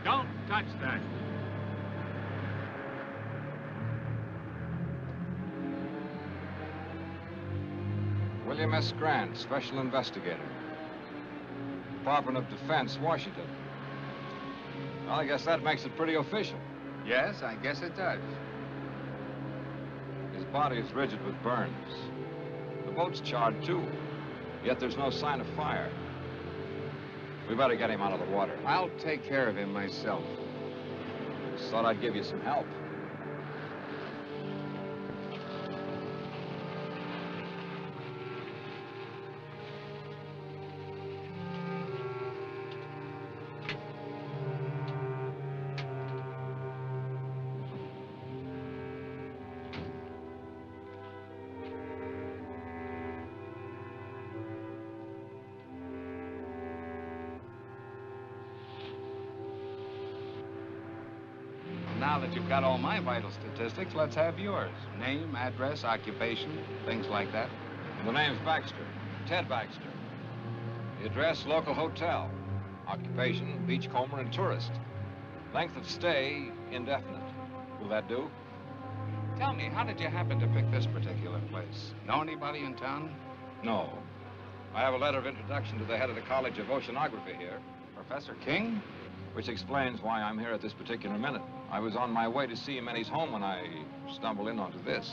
Don't touch that. William S. Grant, Special Investigator. Department of Defense, Washington. Well, I guess that makes it pretty official. Yes, I guess it does. His body is rigid with burns. The boat's charred, too. Yet there's no sign of fire. We better get him out of the water. I'll take care of him myself. Just thought I'd give you some help. Now that you've got all my vital statistics, let's have yours. Name, address, occupation, things like that. The name's Baxter, Ted Baxter. The address, local hotel. Occupation, beachcomber and tourist. Length of stay, indefinite. Will that do? Tell me, how did you happen to pick this particular place? Know anybody in town? No. I have a letter of introduction to the head of the College of Oceanography here. Professor King? Which explains why I'm here at this particular minute. I was on my way to see him at his home when I stumbled in onto this.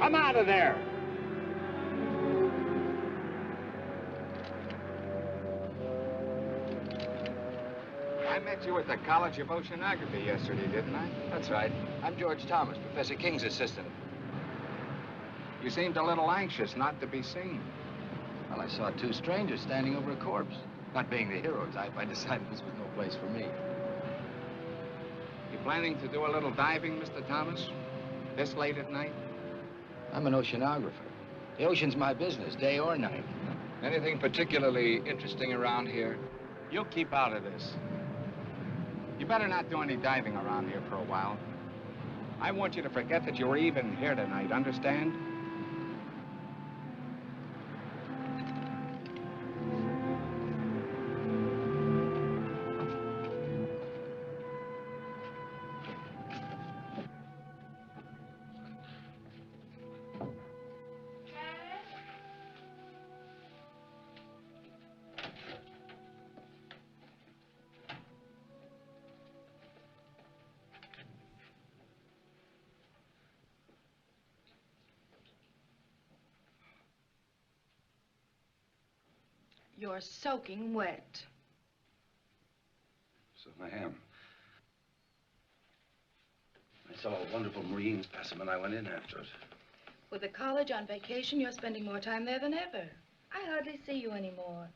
Come out of there! I met you at the College of Oceanography yesterday, didn't I? That's right. I'm George Thomas, Professor King's assistant. You seemed a little anxious not to be seen. Well, I saw two strangers standing over a corpse. Not being the hero type, I decided this was no place for me. You planning to do a little diving, Mr. Thomas? This late at night? I'm an oceanographer. The ocean's my business, day or night. Anything particularly interesting around here? You'll keep out of this. You better not do any diving around here for a while. I want you to forget that you were even here tonight, understand? You're soaking wet. So I am. I saw a wonderful marine specimen. I went in after it. With the college on vacation, you're spending more time there than ever. I hardly see you anymore.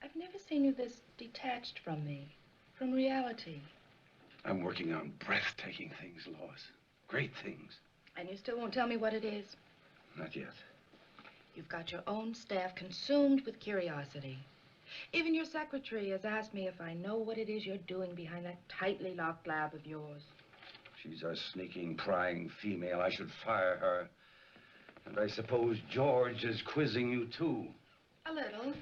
I've never seen you this detached from me, from reality. I'm working on breathtaking things, Lois. Great things. And you still won't tell me what it is? Not yet. You've got your own staff consumed with curiosity. Even your secretary has asked me if I know what it is you're doing behind that tightly locked lab of yours. She's a sneaking, prying female. I should fire her. And I suppose George is quizzing you, too. A little.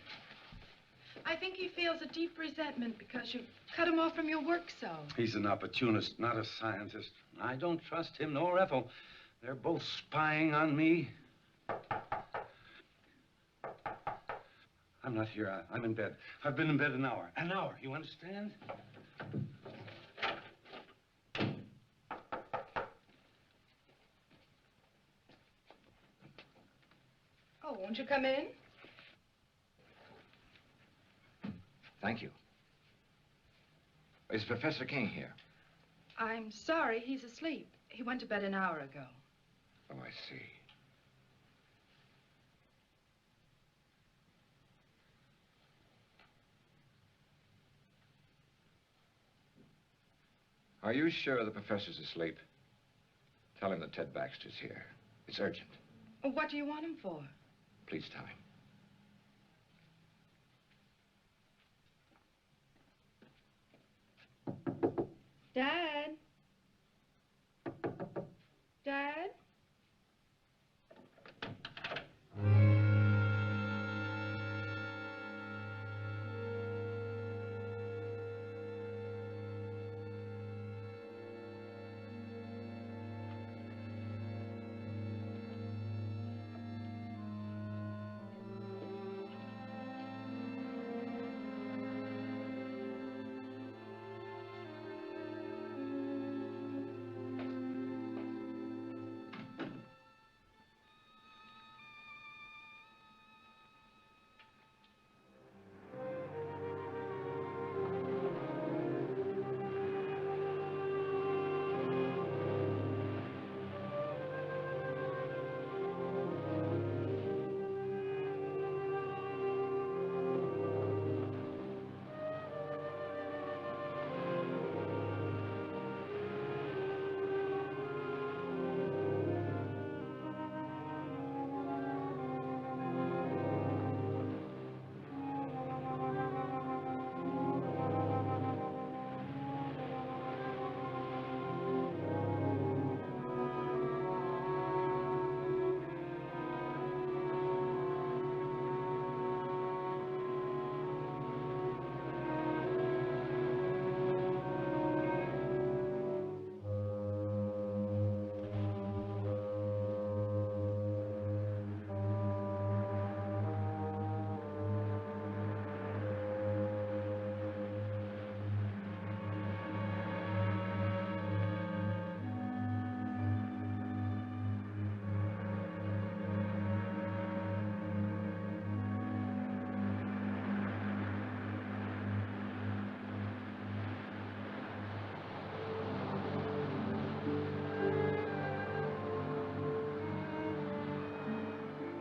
I think he feels a deep resentment because you've cut him off from your work so. He's an opportunist, not a scientist. I don't trust him nor Ethel. They're both spying on me. I'm not here. I'm in bed. I've been in bed an hour. An hour, you understand? Oh, won't you come in? Thank you. Is Professor King here? I'm sorry, he's asleep. He went to bed an hour ago. Oh, I see. Are you sure the professor's asleep? Tell him that Ted Baxter's here. It's urgent. Well, what do you want him for? Please tell him. Dad? Dad?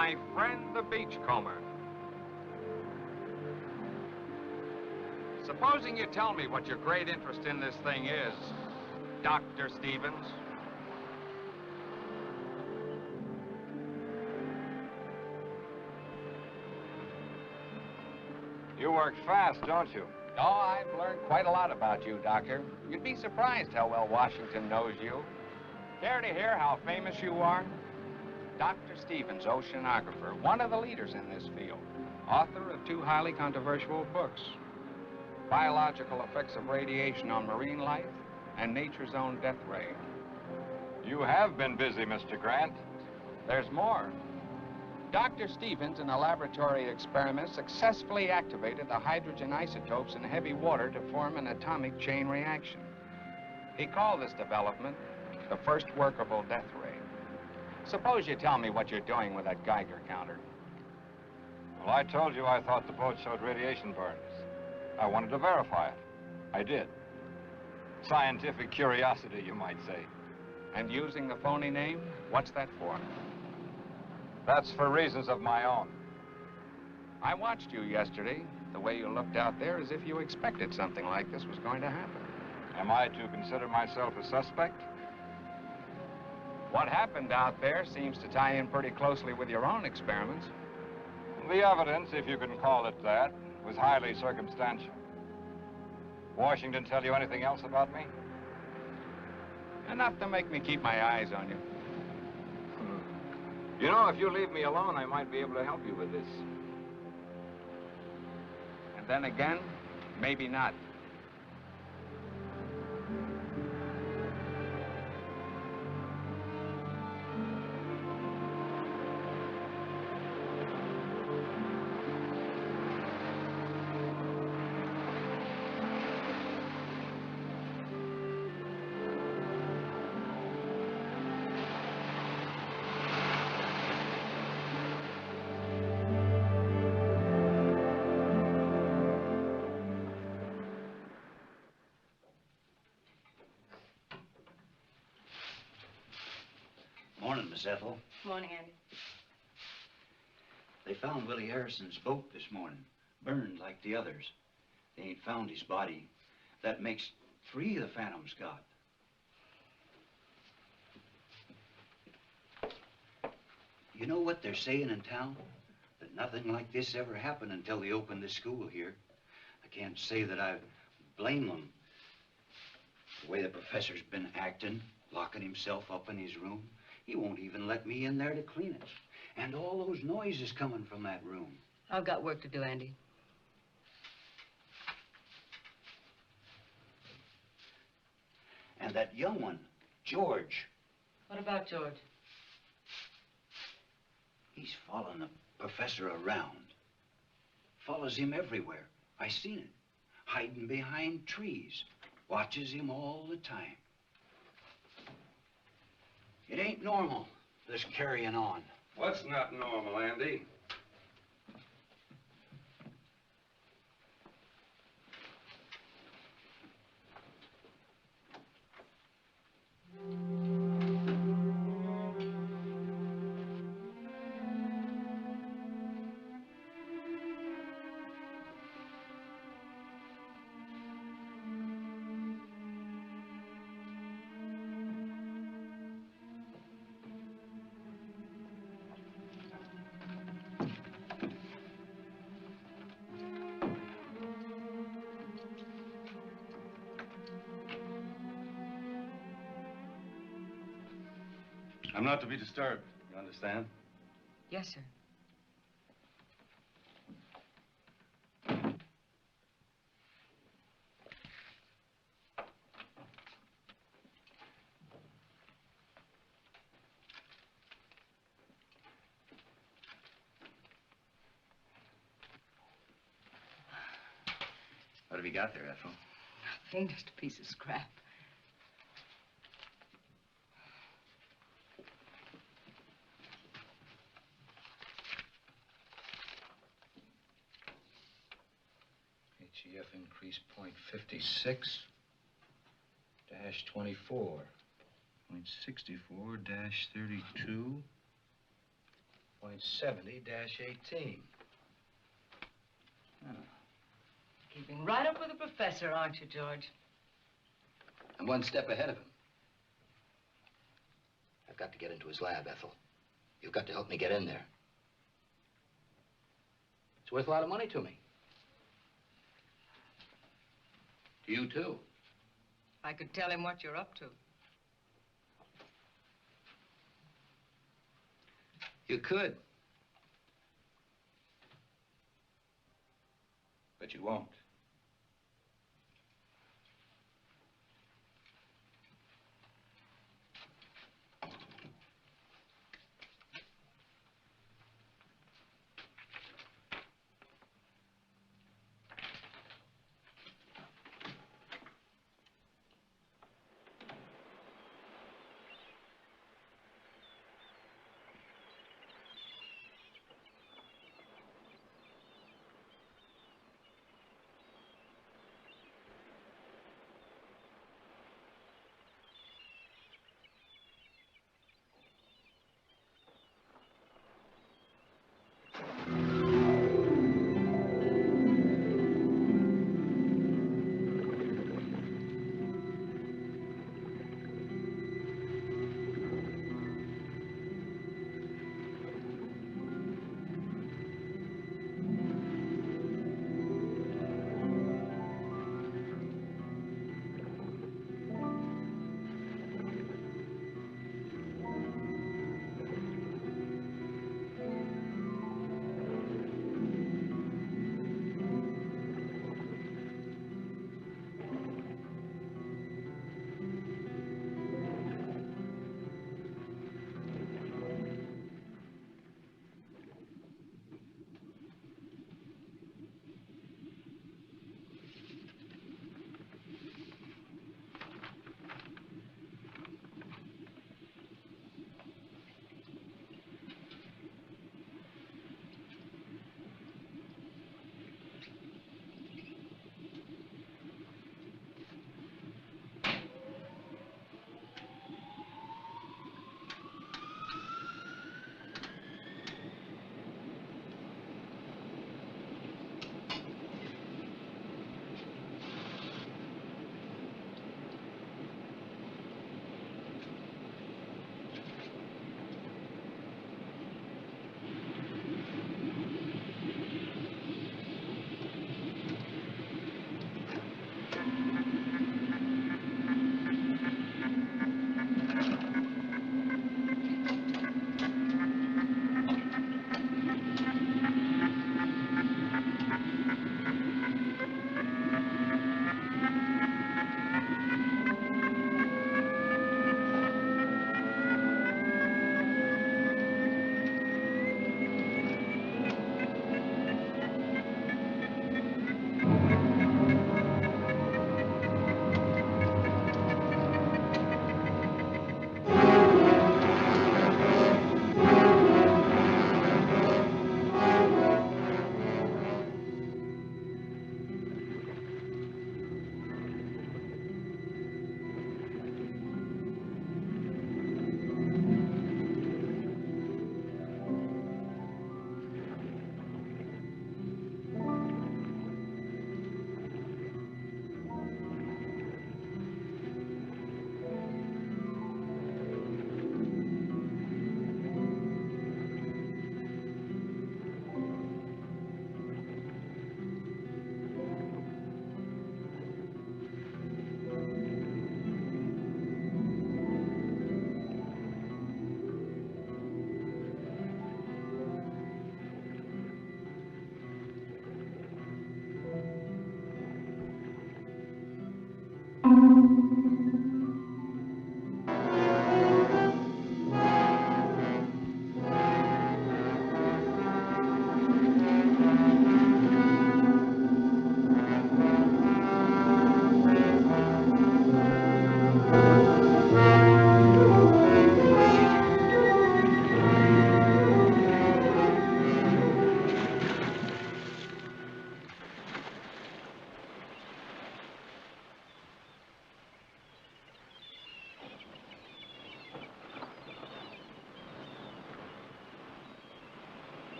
My friend the beachcomber. Supposing you tell me what your great interest in this thing is, Dr. Stevens. You work fast, don't you? Oh, I've learned quite a lot about you, Doctor. You'd be surprised how well Washington knows you. Care to hear how famous you are? Dr. Stevens, oceanographer, one of the leaders in this field, author of 2 highly controversial books, Biological Effects of Radiation on Marine Life and Nature's Own Death Ray. You have been busy, Mr. Grant. There's more. Dr. Stevens, in a laboratory experiment, successfully activated the hydrogen isotopes in heavy water to form an atomic chain reaction. He called this development the first workable death ray. Suppose you tell me what you're doing with that Geiger counter. Well, I told you I thought the boat showed radiation burns. I wanted to verify it. I did. Scientific curiosity, you might say. And using the phony name, what's that for? That's for reasons of my own. I watched you yesterday. The way you looked out there as if you expected something like this was going to happen. Am I to consider myself a suspect? What happened out there seems to tie in pretty closely with your own experiments. The evidence, if you can call it that, was highly circumstantial. Washington tell you anything else about me? Enough to make me keep my eyes on you. You know, if you leave me alone, I might be able to help you with this. And then again, maybe not. Morning, Miss Ethel. Morning, Andy. They found Willie Harrison's boat this morning, burned like the others. They ain't found his body. That makes 3 the Phantoms got. You know what they're saying in town? That nothing like this ever happened until they opened the school here. I can't say that I blame them. The way the professor's been acting, locking himself up in his room. He won't even let me in there to clean it. And all those noises coming from that room. I've got work to do, Andy. And that young one, George. What about George? He's following the professor around. Follows him everywhere. I seen it. Hiding behind trees. Watches him all the time. It ain't normal, this carrying on. What's not normal, Andy? I'm not to be disturbed, you understand? Yes, sir. What have you got there, Ethel? Nothing, just a piece of scrap. HEF increase 0.56 dash 24. 0.64 dash 32. .70-18. Keeping right up with the professor, aren't you, George? I'm one step ahead of him. I've got to get into his lab, Ethel. You've got to help me get in there. It's worth a lot of money to me. To you, too. I could tell him what you're up to. You could. But you won't.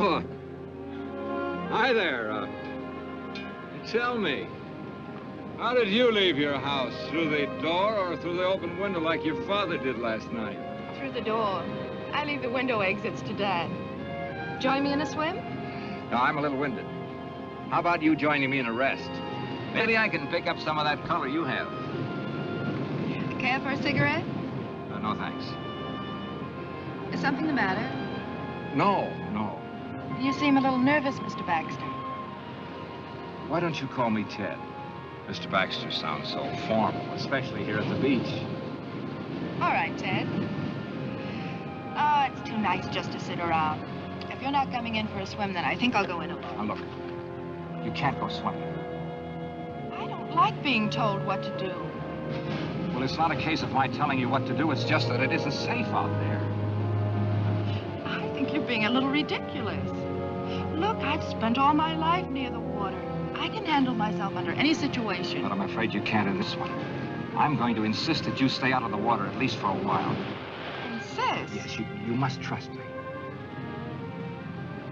Oh, hi there. Tell me, how did you leave your house? Through the door or through the open window like your father did last night? Through the door. I leave the window exits to Dad. Join me in a swim? No, I'm a little winded. How about you joining me in a rest? Maybe I can pick up some of that color you have. Care for a cigarette? No, thanks. Is something the matter? No. You seem a little nervous, Mr. Baxter. Why don't you call me Ted? Mr. Baxter sounds so formal, especially here at the beach. All right, Ted. Oh, it's too nice just to sit around. If you're not coming in for a swim, then I think I'll go in alone. Now, look, you can't go swimming. I don't like being told what to do. Well, it's not a case of my telling you what to do. It's just that it isn't safe out there. I think you're being a little ridiculous. Look, I've spent all my life near the water. I can handle myself under any situation. But I'm afraid you can't in this one. I'm going to insist that you stay out of the water, at least for a while. Insist? Yes, you must trust me.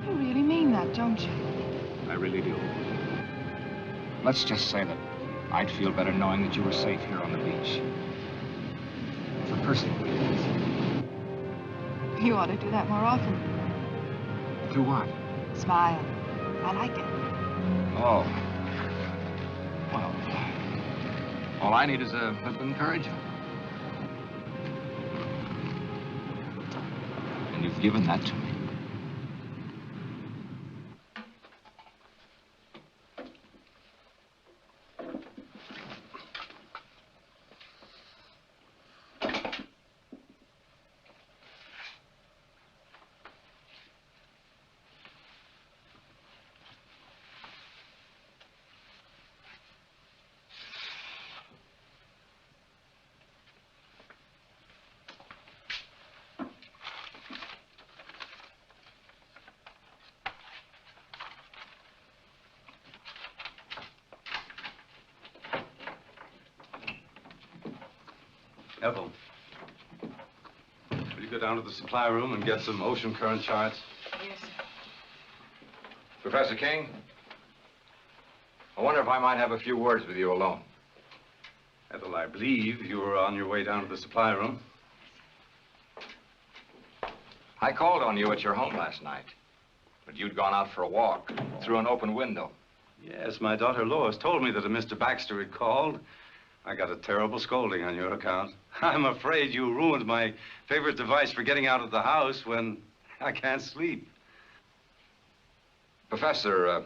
You really mean that, don't you? I really do. Let's just say that I'd feel better knowing that you were safe here on the beach. For personal reasons. You ought to do that more often. Do what? Smile. I like it. Oh. Well, all I need is a little encouragement. And you've given that to me. Ethel, will you go down to the supply room and get some ocean current charts? Yes, sir. Professor King, I wonder if I might have a few words with you alone. Ethel, I believe you were on your way down to the supply room. I called on you at your home last night, but you'd gone out for a walk through an open window. Yes, my daughter Lois told me that a Mr. Baxter had called. I got a terrible scolding on your account. I'm afraid you ruined my favorite device for getting out of the house when I can't sleep. Professor,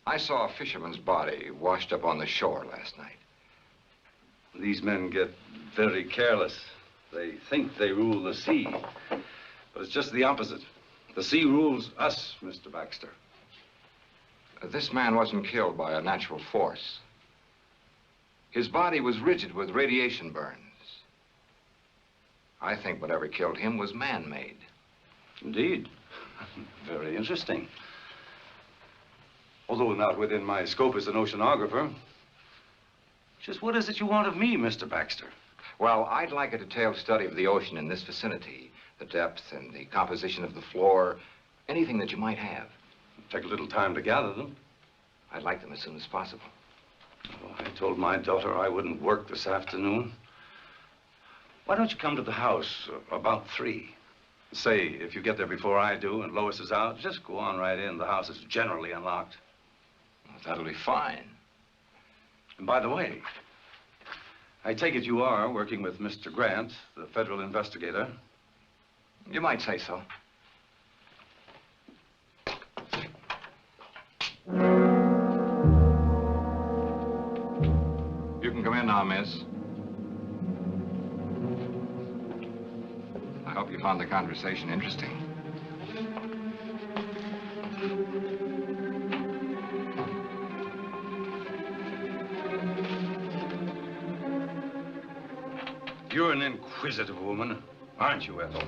I saw a fisherman's body washed up on the shore last night. These men get very careless. They think they rule the sea, but it's just the opposite. The sea rules us, Mr. Baxter. This man wasn't killed by a natural force. His body was rigid with radiation burns. I think whatever killed him was man-made. Indeed. Very interesting. Although not within my scope as an oceanographer. Just what is it you want of me, Mr. Baxter? Well, I'd like a detailed study of the ocean in this vicinity, the depth and the composition of the floor, anything that you might have. Take a little time to gather them. I'd like them as soon as possible. Oh, I told my daughter I wouldn't work this afternoon. Why don't you come to the house about 3? Say, if you get there before I do and Lois is out, just go on right in. The house is generally unlocked. Well, that'll be fine. And by the way, I take it you are working with Mr. Grant, the federal investigator. You might say so. You can come in now, miss. I hope you found the conversation interesting. You're an inquisitive woman, aren't you, Ethel?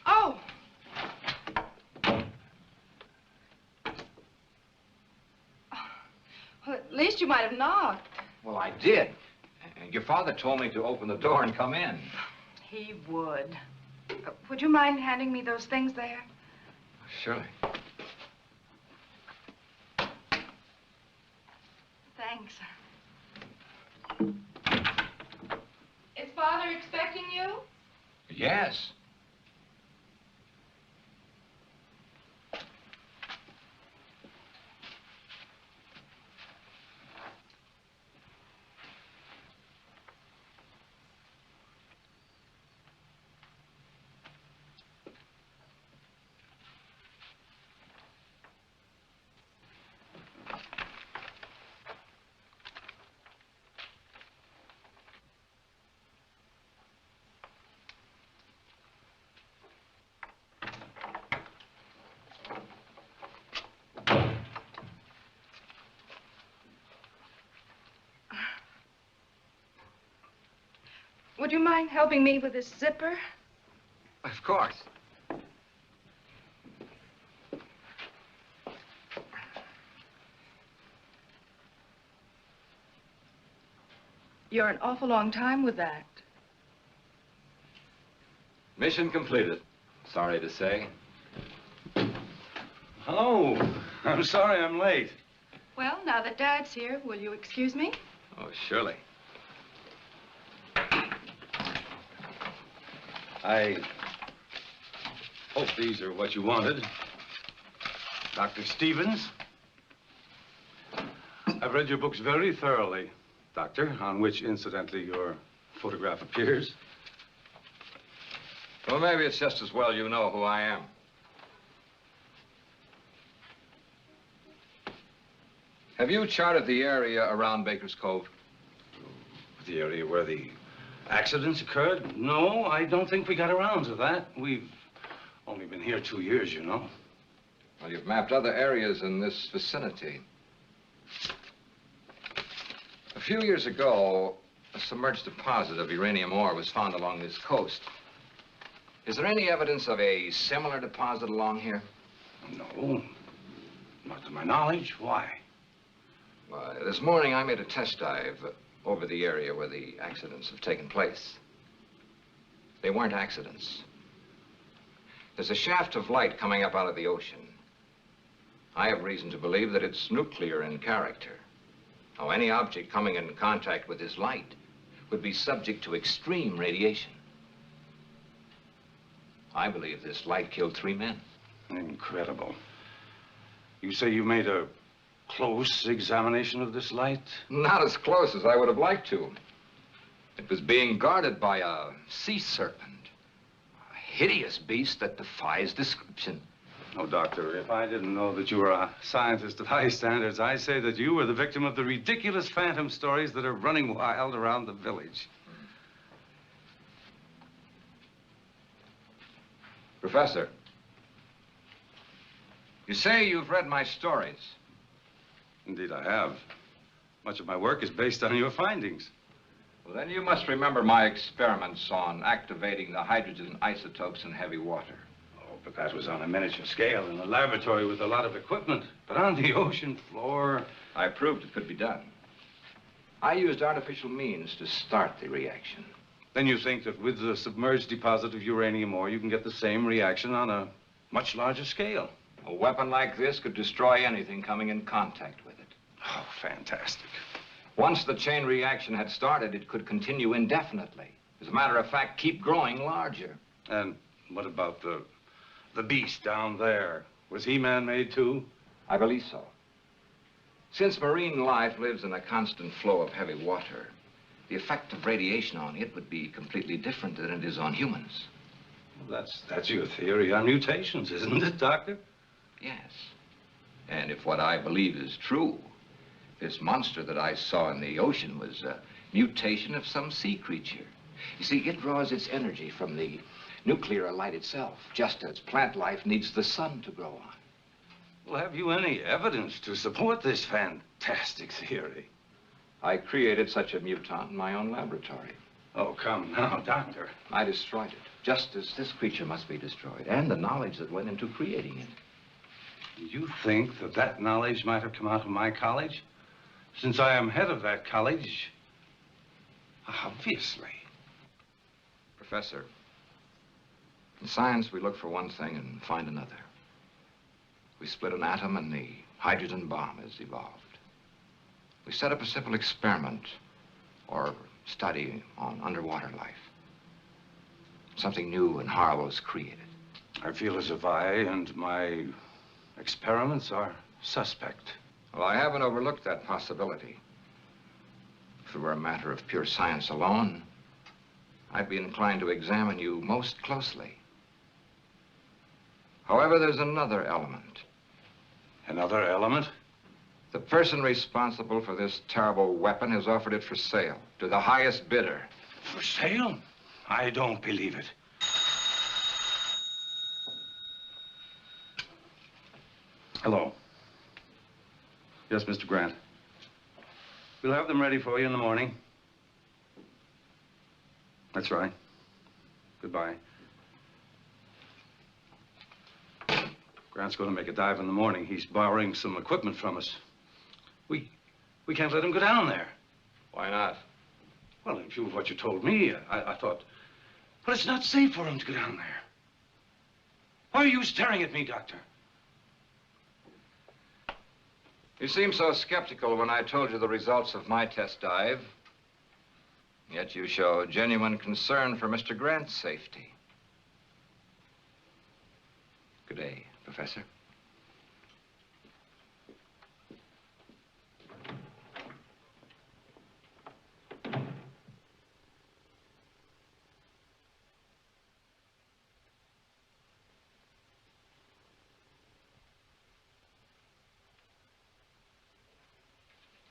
Oh! Well, at least you might have knocked. Well, I did. And your father told me to open the door and come in. He would. Would you mind handing me those things there? Surely. Thanks. Is Father expecting you? Yes. Would you mind helping me with this zipper? Of course. You're an awful long time with that. Mission completed. Sorry to say. Hello. I'm sorry I'm late. Well, now that Dad's here, will you excuse me? Oh, surely. I hope these are what you wanted. Dr. Stevens. I've read your books very thoroughly, Doctor, on which, incidentally, your photograph appears. Well, maybe it's just as well you know who I am. Have you charted the area around Baker's Cove? The area where the accidents occurred? No, I don't think we got around to that. We've only been here 2 years, you know. Well, you've mapped other areas in this vicinity. A few years ago, a submerged deposit of uranium ore was found along this coast. Is there any evidence of a similar deposit along here? No, not to my knowledge. Why? Well, this morning I made a test dive over the area where the accidents have taken place. They weren't accidents. There's a shaft of light coming up out of the ocean. I have reason to believe that it's nuclear in character. Now, any object coming in contact with this light would be subject to extreme radiation. I believe this light killed 3 men. Incredible. You say you made a close examination of this light? Not as close as I would have liked to. It was being guarded by a sea serpent, a hideous beast that defies description. Oh, Doctor, if I didn't know that you were a scientist of high standards, I'd say that you were the victim of the ridiculous phantom stories that are running wild around the village. Professor, you say you've read my stories. Indeed, I have. Much of my work is based on your findings. Well, then you must remember my experiments on activating the hydrogen isotopes in heavy water. Oh, but that was on a miniature scale in a laboratory with a lot of equipment. But on the ocean floor... I proved it could be done. I used artificial means to start the reaction. Then you think that with the submerged deposit of uranium ore, you can get the same reaction on a much larger scale? A weapon like this could destroy anything coming in contact with it. Oh, fantastic. Once the chain reaction had started, it could continue indefinitely. As a matter of fact, keep growing larger. And what about the beast down there? Was he man-made too? I believe so. Since marine life lives in a constant flow of heavy water, the effect of radiation on it would be completely different than it is on humans. Well, that's your theory on mutations, isn't it, Doctor? Yes. And if what I believe is true, this monster that I saw in the ocean was a mutation of some sea creature. You see, it draws its energy from the nuclear light itself, just as plant life needs the sun to grow on. Well, have you any evidence to support this fantastic theory? I created such a mutant in my own laboratory. Oh, come now, Doctor. I destroyed it, just as this creature must be destroyed, and the knowledge that went into creating it. You think that that knowledge might have come out of my college? Since I am head of that college, obviously. Professor, in science, we look for one thing and find another. We split an atom and the hydrogen bomb is evolved. We set up a simple experiment or study on underwater life. Something new and horrible is created. I feel as if I and my experiments are suspect. Well, I haven't overlooked that possibility. If it were a matter of pure science alone, I'd be inclined to examine you most closely. However, there's another element. Another element? The person responsible for this terrible weapon has offered it for sale to the highest bidder. For sale? I don't believe it. Hello. Yes, Mr. Grant. We'll have them ready for you in the morning. That's right. Goodbye. Grant's going to make a dive in the morning. He's borrowing some equipment from us. We can't let him go down there. Why not? Well, in view of what you told me, I thought... But it's not safe for him to go down there. Why are you staring at me, Doctor? You seemed so skeptical when I told you the results of my test dive. Yet you show genuine concern for Mr. Grant's safety. Good day, Professor.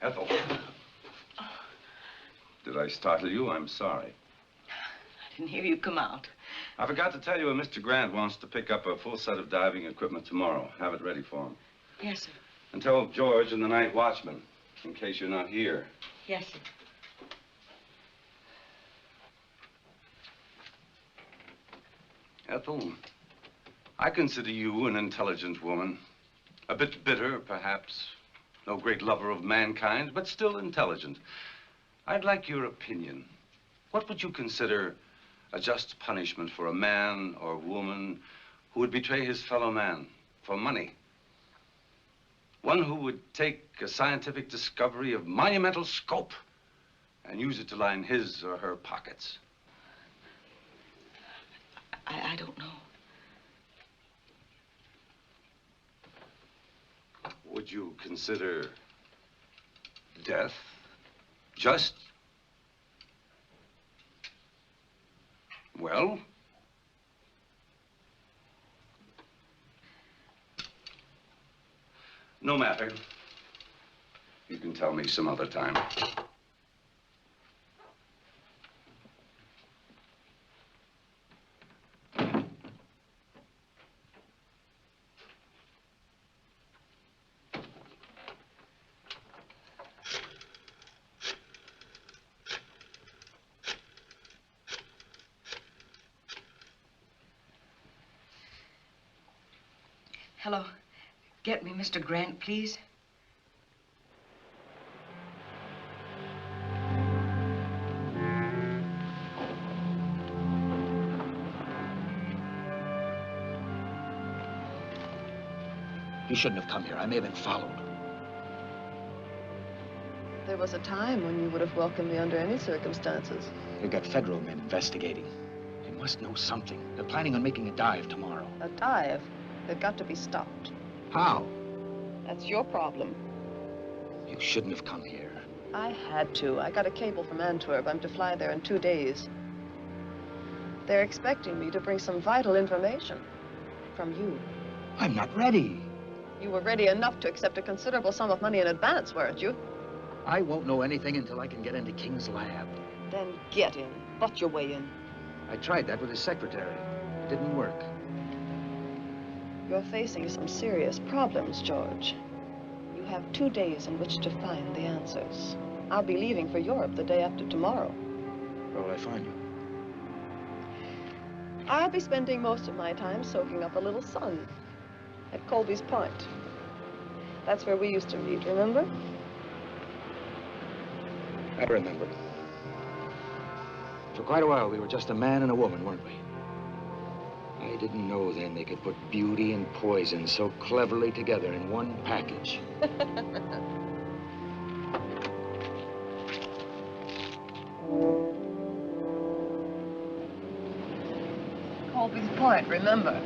Ethel. Did I startle you? I'm sorry. I didn't hear you come out. I forgot to tell you, Mr. Grant wants to pick up a full set of diving equipment tomorrow. Have it ready for him. Yes, sir. And tell George and the night watchman, in case you're not here. Yes, sir. Ethel, I consider you an intelligent woman. A bit bitter, perhaps. No great lover of mankind, but still intelligent. I'd like your opinion. What would you consider a just punishment for a man or woman who would betray his fellow man for money? One who would take a scientific discovery of monumental scope and use it to line his or her pockets. I don't know. Would you consider death just? Well? No matter. You can tell me some other time. Hello. Get me Mr. Grant, please. You shouldn't have come here. I may have been followed. There was a time when you would have welcomed me under any circumstances. They've got federal men investigating. They must know something. They're planning on making a dive tomorrow. A dive? They've got to be stopped. How? That's your problem. You shouldn't have come here. I had to. I got a cable from Antwerp. I'm to fly there in 2 days. They're expecting me to bring some vital information from you. I'm not ready. You were ready enough to accept a considerable sum of money in advance, weren't you? I won't know anything until I can get into King's lab. Then get in. Butt your way in. I tried that with his secretary. It didn't work. You're facing some serious problems, George. You have 2 days in which to find the answers. I'll be leaving for Europe the day after tomorrow. Where will I find you? I'll be spending most of my time soaking up a little sun at Colby's Point. That's where we used to meet, remember? I remember. For quite a while, we were just a man and a woman, weren't we? I didn't know then they could put beauty and poison so cleverly together in one package. Colby's Point, remember?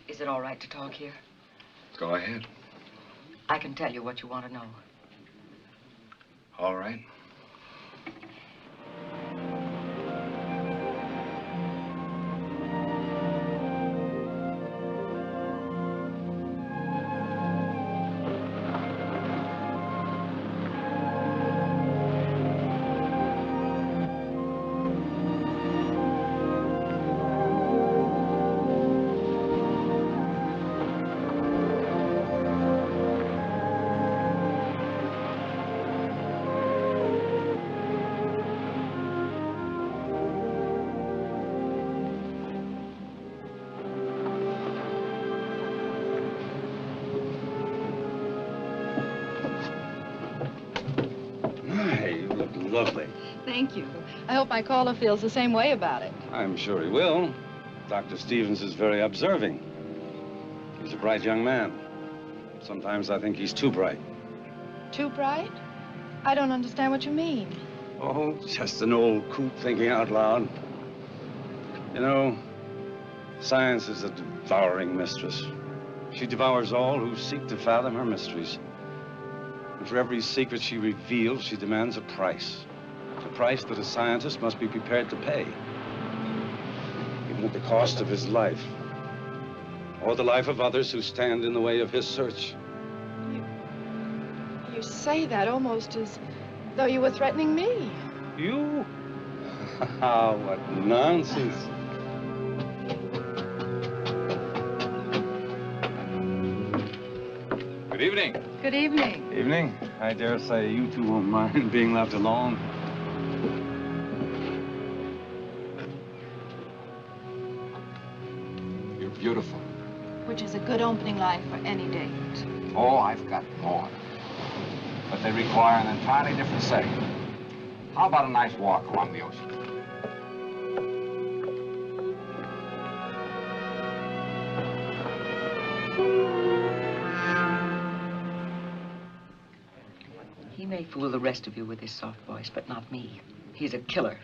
Is it all right to talk here? Go ahead. I can tell you what you want to know. All right. Lovely. Thank you. I hope my caller feels the same way about it. I'm sure he will. Dr. Stevens is very observing. He's a bright young man. Sometimes I think he's too bright. Too bright? I don't understand what you mean. Oh, just an old coot thinking out loud. You know, science is a devouring mistress. She devours all who seek to fathom her mysteries. And for every secret she reveals, she demands a price. A price that a scientist must be prepared to pay. Even at the cost of his life. Or the life of others who stand in the way of his search. You say that almost as though you were threatening me. You? What nonsense. Evening. Good evening. Evening. I dare say you two won't mind being left alone. You're beautiful. Which is a good opening line for any date. Oh, I've got more. But they require an entirely different setting. How about a nice walk along the ocean? He may fool the rest of you with his soft voice, but not me. He's a killer.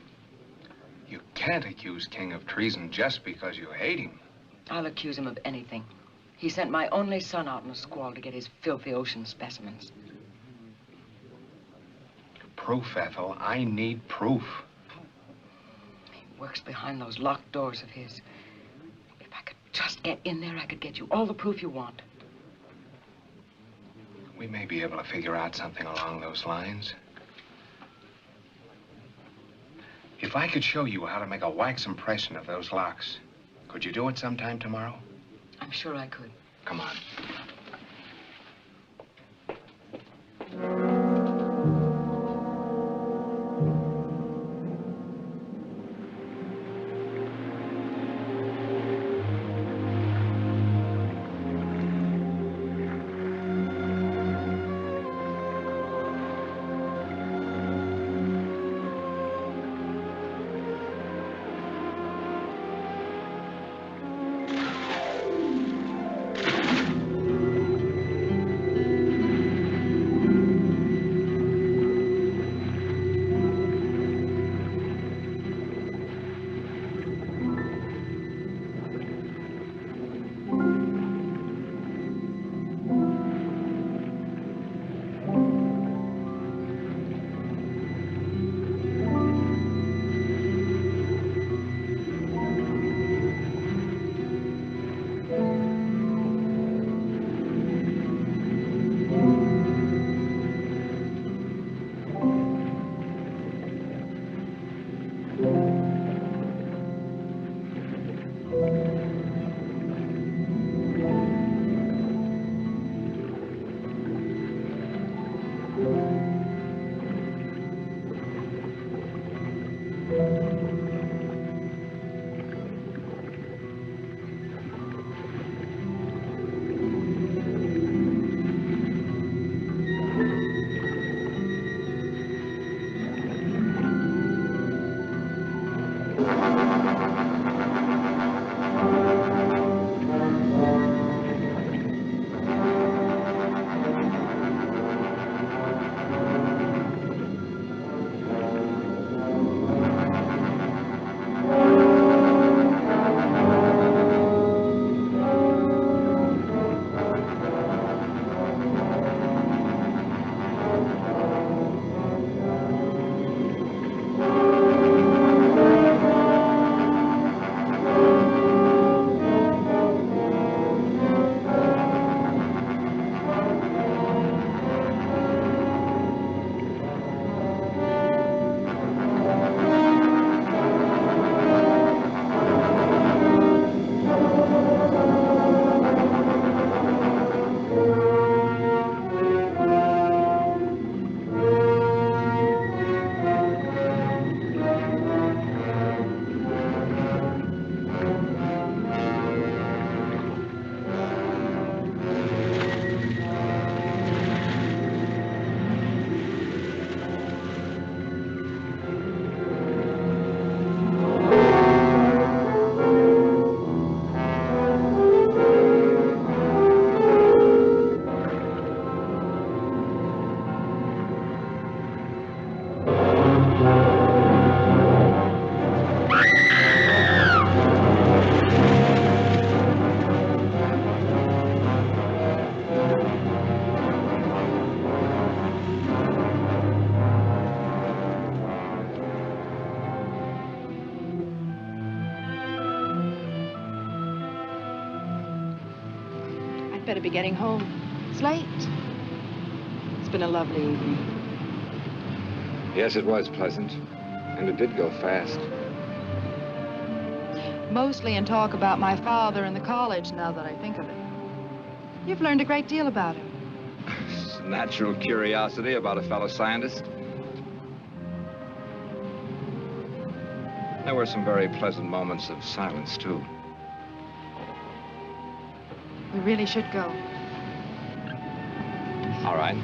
You can't accuse King of treason just because you hate him. I'll accuse him of anything. He sent my only son out in a squall to get his filthy ocean specimens. Proof, Ethel. I need proof. He works behind those locked doors of his. If I could just get in there, I could get you all the proof you want. We may be able to figure out something along those lines. If I could show you how to make a wax impression of those locks, could you do it sometime tomorrow? I'm sure I could. Come on. Better be getting home. It's late. It's been a lovely evening. Yes, it was pleasant. And it did go fast. Mostly in talk about my father and the college, now that I think of it. You've learned a great deal about him. natural curiosity about a fellow scientist. There were some very pleasant moments of silence, too. We really should go. All right.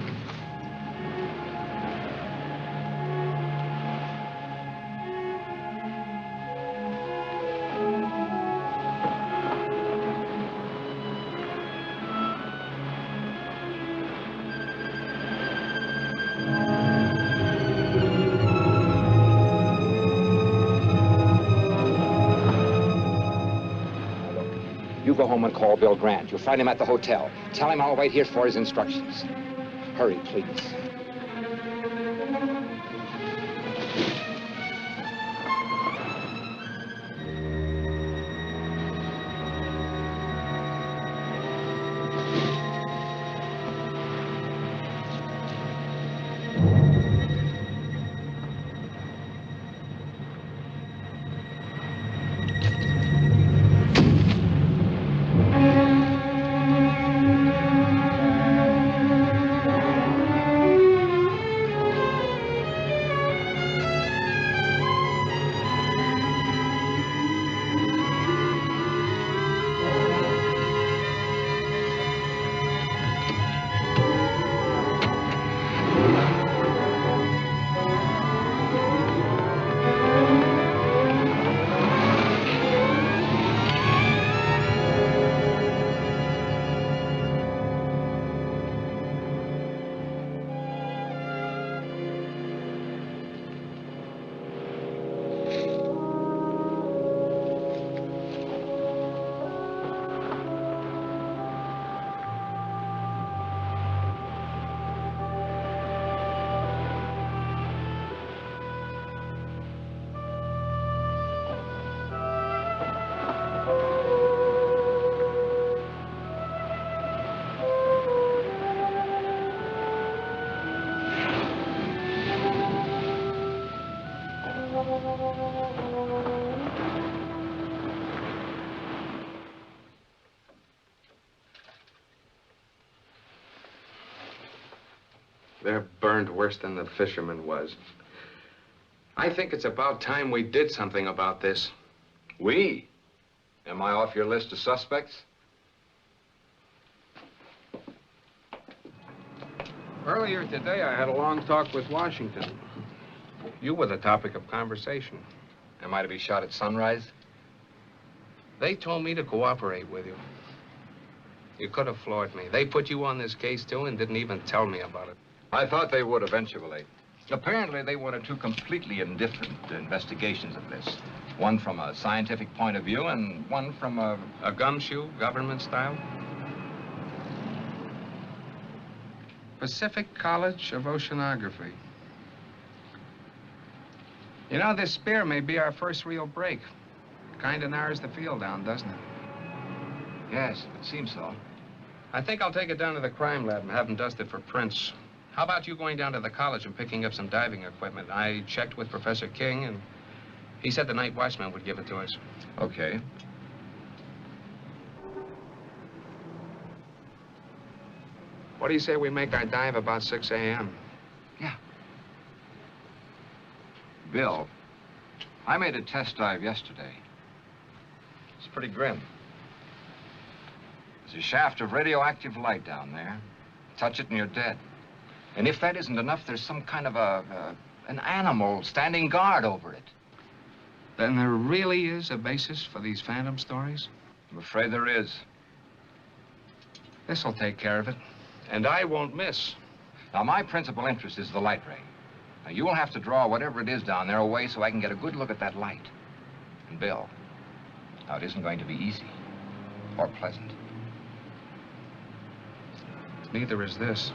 You go home and call Bill Grant. You'll find him at the hotel. Tell him I'll wait here for his instructions. Hurry, please. They're burned worse than the fisherman was. I think it's about time we did something about this. We? Am I off your list of suspects? Earlier today, I had a long talk with Washington. You were the topic of conversation. Am I to be shot at sunrise? They told me to cooperate with you. You could have floored me. They put you on this case, too, and didn't even tell me about it. I thought they would eventually. Apparently, they wanted two completely indifferent investigations of this. One from a scientific point of view and one from a gumshoe, government style? Pacific College of Oceanography. You know, this spear may be our first real break. Kind of narrows the field down, doesn't it? Yes, it seems so. I think I'll take it down to the crime lab and have them dust it for prints. How about you going down to the college and picking up some diving equipment? I checked with Professor King, and he said the night watchman would give it to us. Okay. What do you say we make our dive about 6 a.m.? Yeah. Bill, I made a test dive yesterday. It's pretty grim. There's a shaft of radioactive light down there. Touch it and you're dead. And if that isn't enough, there's some kind of an animal standing guard over it. Then there really is a basis for these phantom stories? I'm afraid there is. This'll take care of it. And I won't miss. Now, my principal interest is the light ray. Now, you will have to draw whatever it is down there away so I can get a good look at that light. And Bill, now, it isn't going to be easy or pleasant. Neither is this.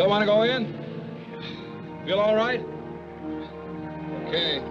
Still want to go in? Feel all right? Okay.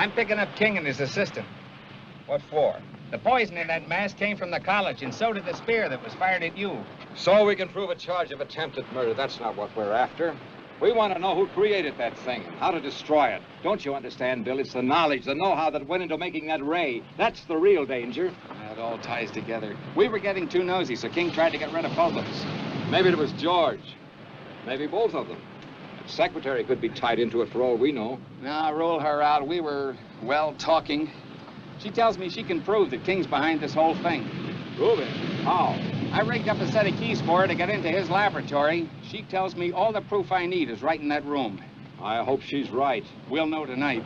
I'm picking up King and his assistant. What for? The poison in that mask came from the college, and so did the spear that was fired at you. So we can prove a charge of attempted murder. That's not what we're after. We want to know who created that thing and how to destroy it. Don't you understand, Bill? It's the knowledge, the know-how that went into making that ray. That's the real danger. It all ties together. We were getting too nosy, so King tried to get rid of both of us. Maybe it was George. Maybe both of them. The secretary could be tied into it for all we know. Now, rule her out. We were, well, talking. She tells me she can prove that King's behind this whole thing. Prove it? How? I rigged up a set of keys for her to get into his laboratory. She tells me all the proof I need is right in that room. I hope she's right. We'll know tonight.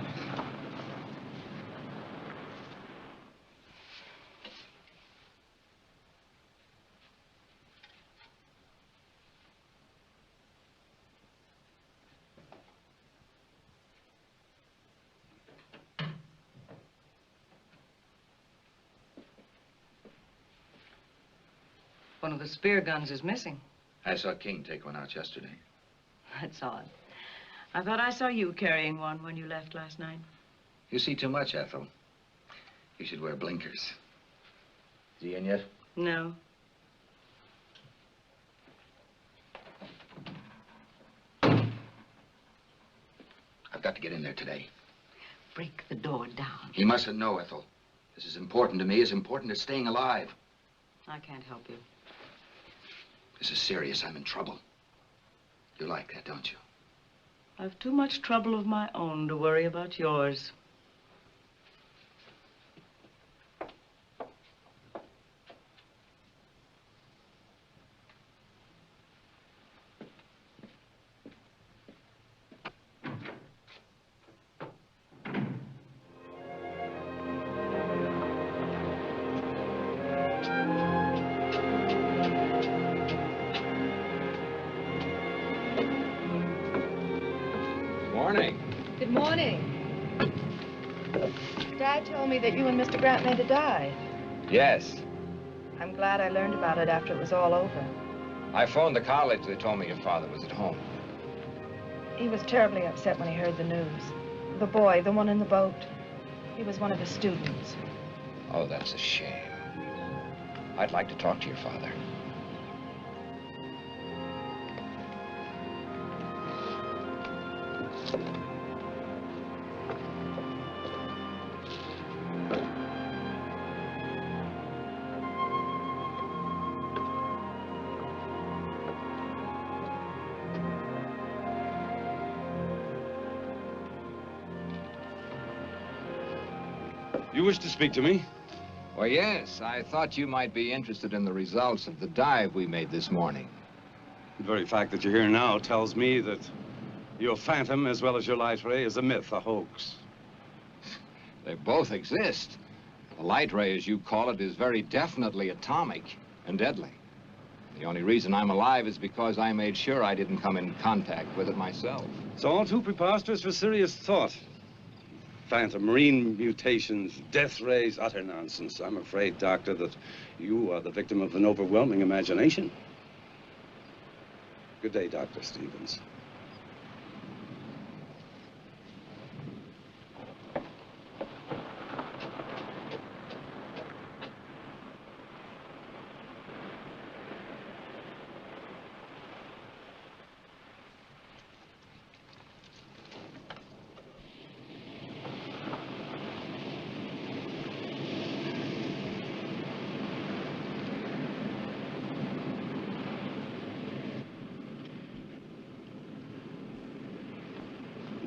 One of the spear guns is missing. I saw King take one out yesterday. That's odd. I thought I saw you carrying one when you left last night. You see too much, Ethel. You should wear blinkers. Is he in yet? No. got to get in there today. Break the door down. He mustn't know, Ethel. This is important to me, as important as staying alive. I can't help you. This is serious. I'm in trouble. You like that, don't you? I've too much trouble of my own to worry about yours. Morning. Good morning. Dad told me that you and Mr. Grant made a dive. Yes. I'm glad I learned about it after it was all over. I phoned the college. They told me your father was at home. He was terribly upset when he heard the news. The boy, the one in the boat, he was one of his students. Oh, that's a shame. I'd like to talk to your father. You wish to speak to me? Well, yes. I thought you might be interested in the results of the dive we made this morning. The very fact that you're here now tells me that your phantom, as well as your light ray, is a myth, a hoax. They both exist. The light ray, as you call it, is very definitely atomic and deadly. The only reason I'm alive is because I made sure I didn't come in contact with it myself. It's all too preposterous for serious thought. Phantom, marine mutations, death rays, utter nonsense. I'm afraid, Doctor, that you are the victim of an overwhelming imagination. Good day, Dr. Stevens.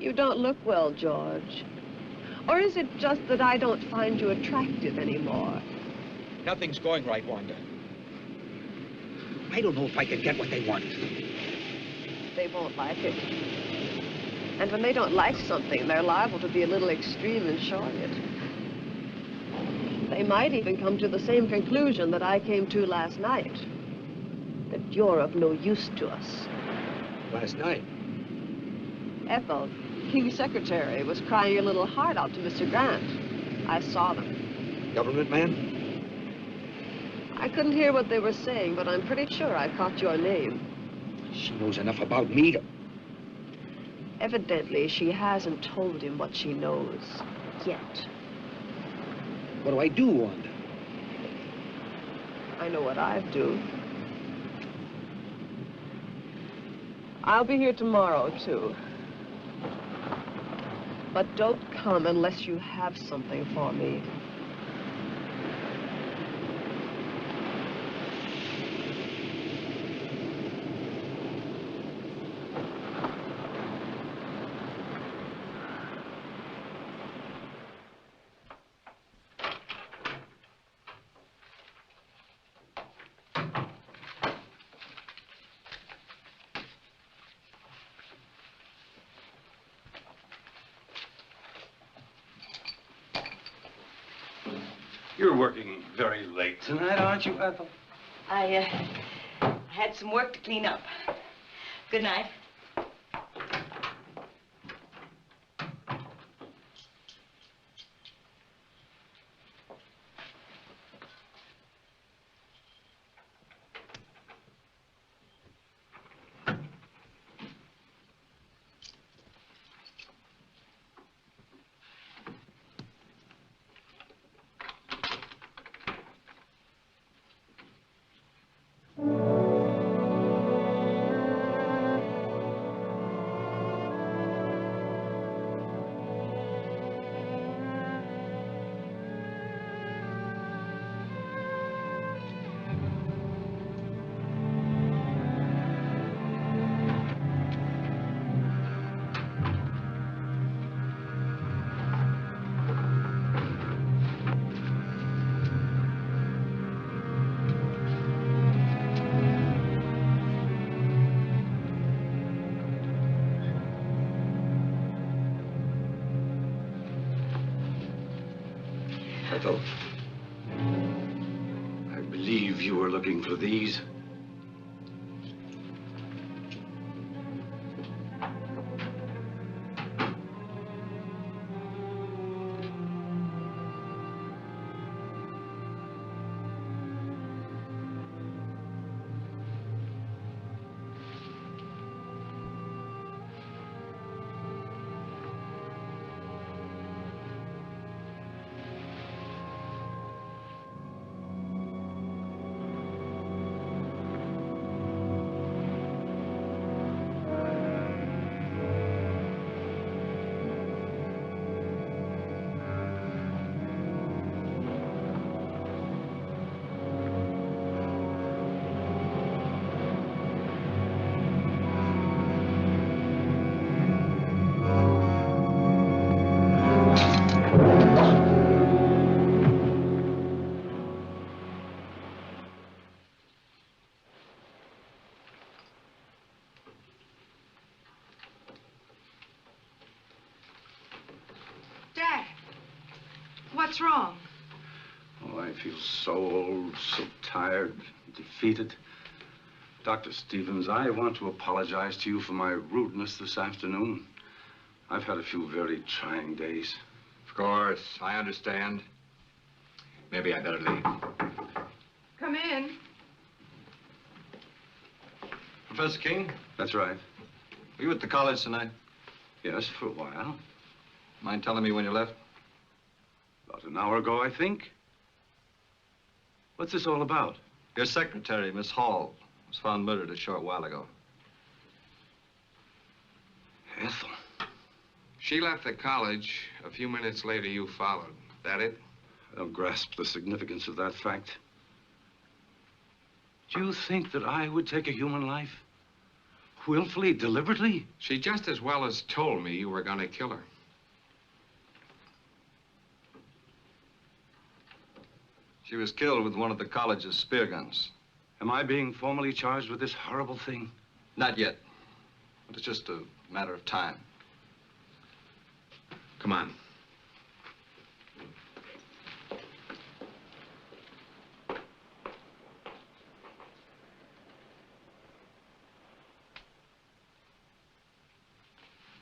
You don't look well, George. Or is it just that I don't find you attractive anymore? Nothing's going right, Wanda. I don't know if I can get what they want. They won't like it. And when they don't like something, they're liable to be a little extreme and short it. They might even come to the same conclusion that I came to last night. That you're of no use to us. Last night? Ethel, King's secretary, was crying a little heart out to Mr. Grant. I saw them. Government man? I couldn't hear what they were saying, but I'm pretty sure I caught your name. She knows enough about me to... Evidently, she hasn't told him what she knows. Yet. What do I do, Wanda? I know what I'd do. I'll be here tomorrow, too. But don't come unless you have something for me. You're working very late tonight, aren't you, Ethel? I had some work to clean up. Good night. Ethel, I believe you were looking for these. Dad, what's wrong? Oh, I feel so old, so tired, defeated. Dr. Stevens, I want to apologize to you for my rudeness this afternoon. I've had a few very trying days. Of course, I understand. Maybe I better leave. Come in. Professor King, That's right. were you at the college tonight? Yes, for a while. Mind telling me when you left? About an hour ago, I think. What's this all about? Your secretary, Miss Hall, was found murdered a short while ago. Ethel. She left the college. A few minutes later, you followed. That it? I don't grasp the significance of that fact. Do you think that I would take a human life? Willfully, deliberately? She just as well as told me you were going to kill her. She was killed with one of the college's spear guns. Am I being formally charged with this horrible thing? Not yet. But it's just a matter of time. Come on.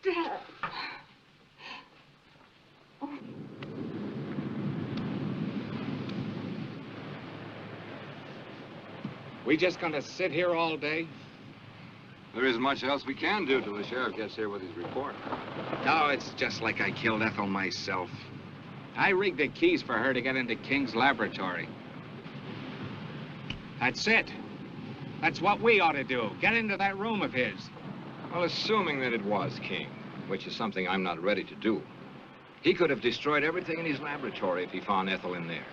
Dad. We just gonna sit here all day? There isn't much else we can do till the sheriff gets here with his report. No, it's just like I killed Ethel myself. I rigged the keys for her to get into King's laboratory. That's it. That's what we ought to do. Get into that room of his. Well, assuming that it was King, which is something I'm not ready to do, he could have destroyed everything in his laboratory if he found Ethel in there.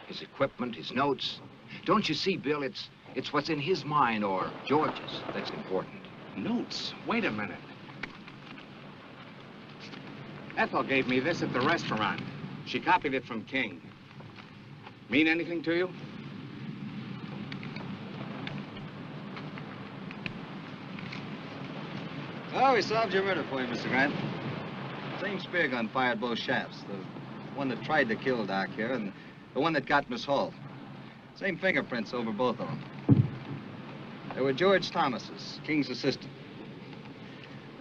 His equipment, his notes. Don't you see, Bill, it's what's in his mind or George's that's important. Notes? Wait a minute. Ethel gave me this at the restaurant. She copied it from King. Mean anything to you? Oh, we solved your murder for you, Mr. Grant. Same spear gun fired both shafts. The one that tried to kill Doc here and the one that got Miss Hall. Same fingerprints over both of them. They were George Thomas's, King's assistant.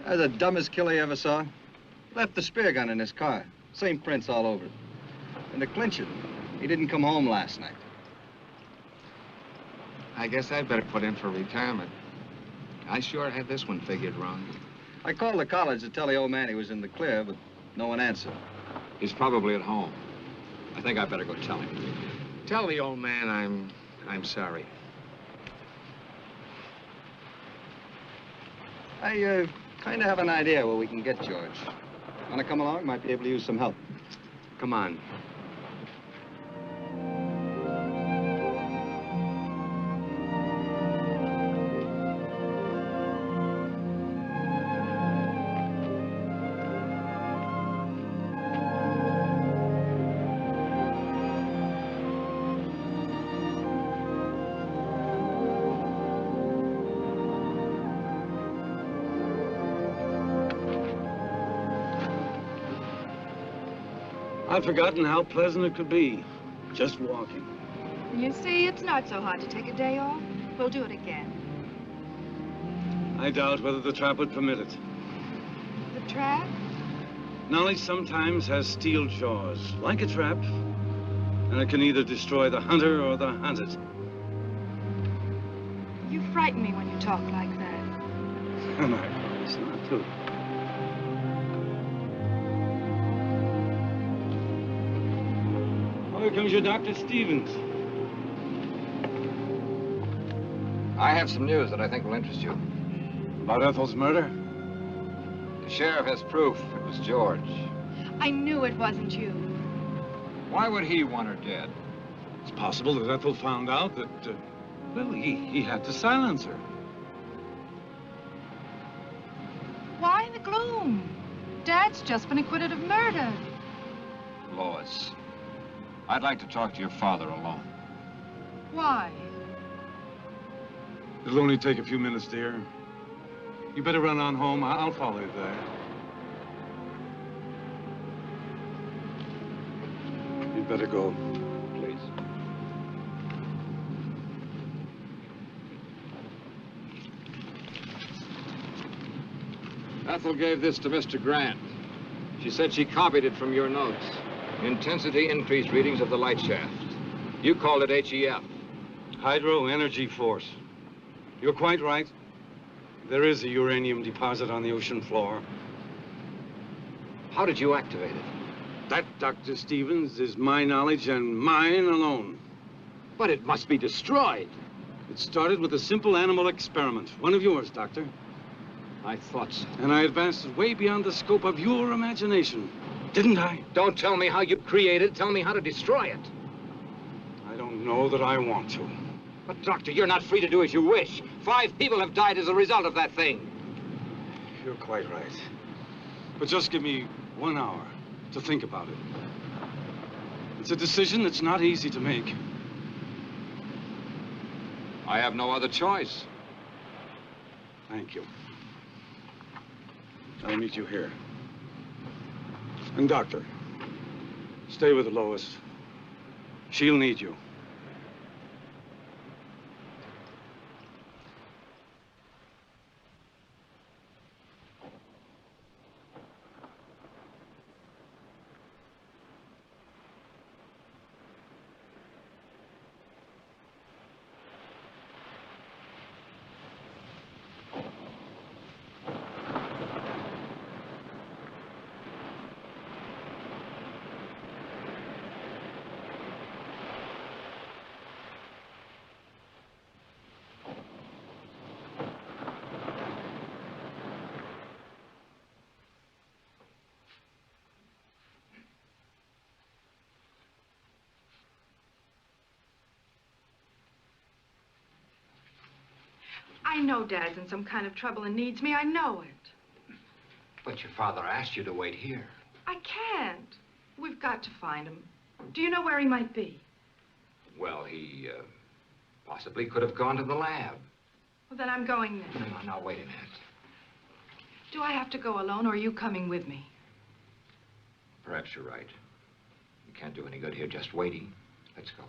The dumbest killer you ever saw. Left the spear gun in his car. Same prints all over it. And to clinch it, he didn't come home last night. I guess I'd better put in for retirement. I sure had this one figured wrong. I called the college to tell the old man he was in the clear, but no one answered. He's probably at home. I think I better go tell him. Tell the old man I'm sorry. I kind of have an idea where we can get George. Want to come along? Might be able to use some help. Come on. I've forgotten how pleasant it could be, just walking. You see, it's not so hard to take a day off. We'll do it again. I doubt whether the trap would permit it. The trap? Knowledge sometimes has steel jaws, like a trap, and it can either destroy the hunter or the hunted. You frighten me when you talk like that. And I promise not to. Oh, here comes your Dr. Stevens. I have some news that I think will interest you. About Ethel's murder? The sheriff has proof it was George. I knew it wasn't you. Why would he want her dead? It's possible that Ethel found out that, well, he had to silence her. Why the gloom? Dad's just been acquitted of murder. Lois, I'd like to talk to your father alone. Why? It'll only take a few minutes, dear. You better run on home. I'll follow you there. You'd better go. Please. Ethel gave this to Mr. Grant. She said she copied it from your notes. Intensity increased readings of the light shaft. You called it HEF. Hydro Energy Force. You're quite right. There is a uranium deposit on the ocean floor. How did you activate it? That, Dr. Stevens, is my knowledge and mine alone. But it must be destroyed. It started with a simple animal experiment. One of yours, Doctor. I thought so. And I advanced it way beyond the scope of your imagination. Didn't I? Don't tell me how you created it. Tell me how to destroy it. I don't know that I want to. But, Doctor, you're not free to do as you wish. 5 people have died as a result of that thing. You're quite right. But just give me 1 hour to think about it. It's a decision that's not easy to make. I have no other choice. Thank you. I'll meet you here. And, Doctor, stay with Lois. She'll need you. I know Dad's in some kind of trouble and needs me. I know it. But your father asked you to wait here. I can't. We've got to find him. Do you know where he might be? Well, he possibly could have gone to the lab. Well, then I'm going there. No, wait a minute. Do I have to go alone, or are you coming with me? Perhaps you're right. You can't do any good here just waiting. Let's go.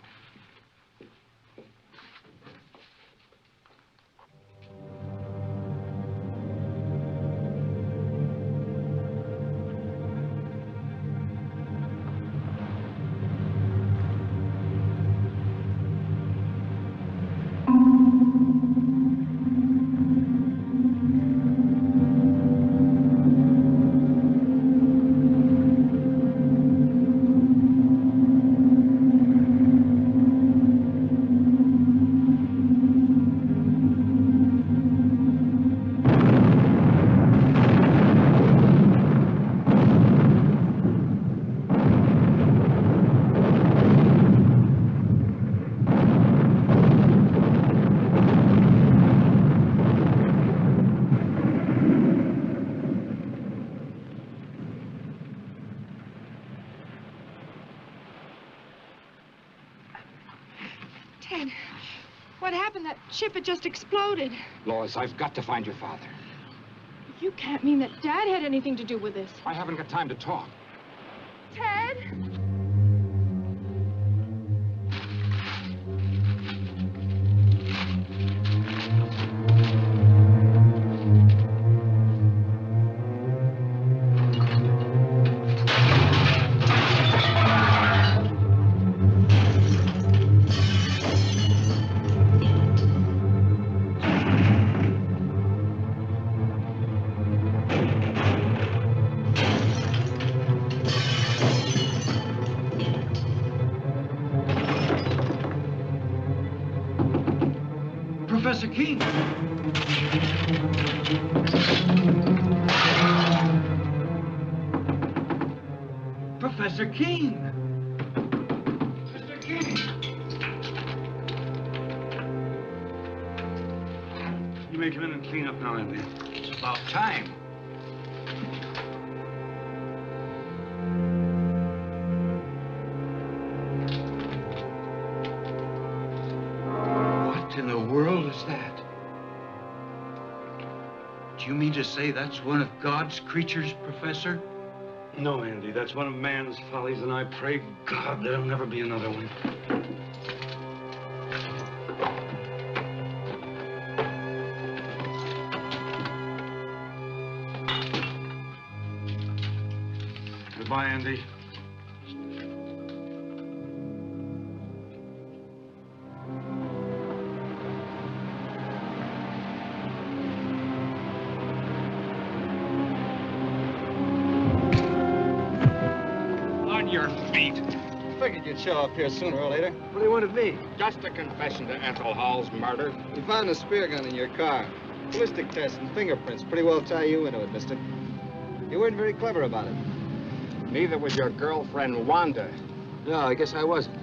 What happened? That ship had just exploded. Lois, I've got to find your father. You can't mean that Dad had anything to do with this. I haven't got time to talk. Ted? Professor King! Professor King! Mr. King! You may come in and clean up now, Andy. It's about time. What in the world is that? Do you mean to say that's one of God's creatures, Professor? No, Andy, that's one of man's follies, and I pray God there'll never be another one. Goodbye, Andy. On your feet. Figured you'd show up here sooner or later. What do you want of me? Just a confession to Ethel Hall's murder. We found a spear gun in your car. Ballistic tests and fingerprints pretty well tie you into it, mister. You weren't very clever about it. Neither was your girlfriend, Wanda. No, I guess I wasn't.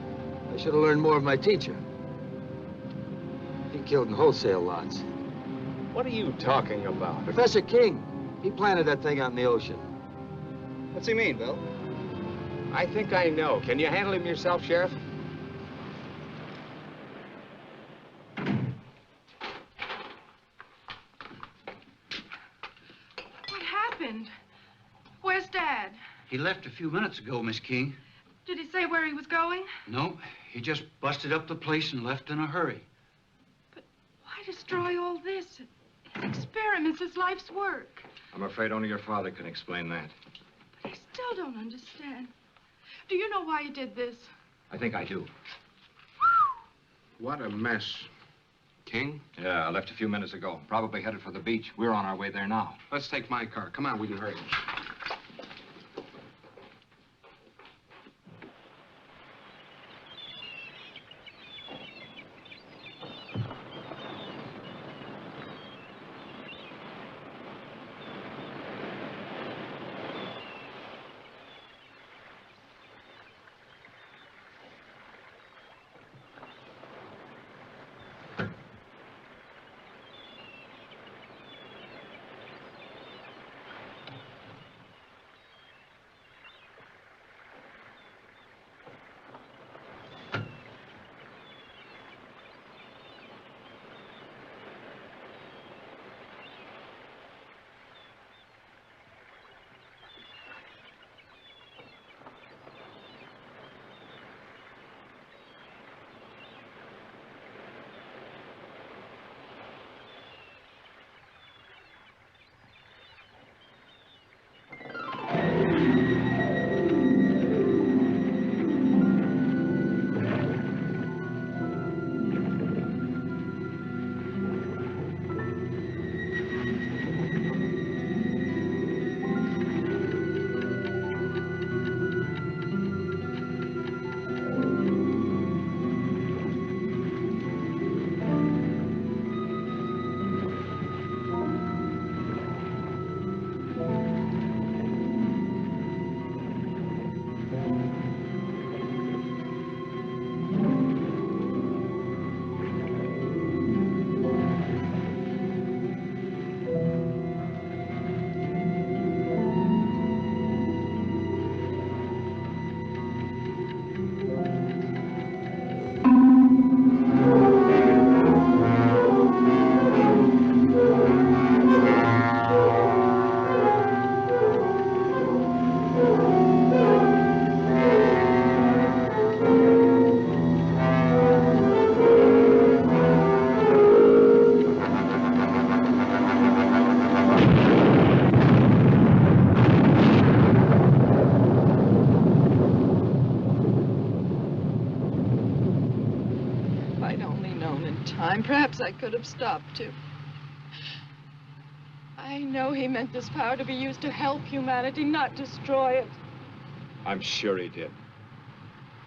I should have learned more of my teacher. He killed in wholesale lots. What are you talking about? Professor King, he planted that thing out in the ocean. What's he mean, Bill? I think I know. Can you handle him yourself, Sheriff? What happened? Where's Dad? He left a few minutes ago, Miss King. Did he say where he was going? No, he just busted up the place and left in a hurry. Why destroy all this? His experiments, his life's work. I'm afraid only your father can explain that. But I still don't understand. Do you know why he did this? I think I do. What a mess. King? Yeah, I left a few minutes ago. Probably headed for the beach. We're on our way there now. Let's take my car. Come on, we can hurry. Perhaps I could have stopped him. I know he meant this power to be used to help humanity, not destroy it. I'm sure he did.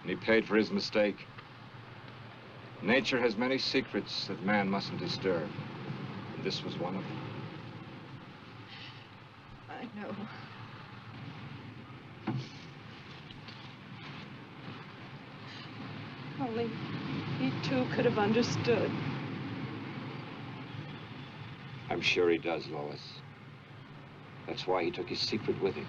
And he paid for his mistake. Nature has many secrets that man mustn't disturb. And this was one of them. I know. Only he too could have understood. I'm sure he does, Lois. That's why he took his secret with him.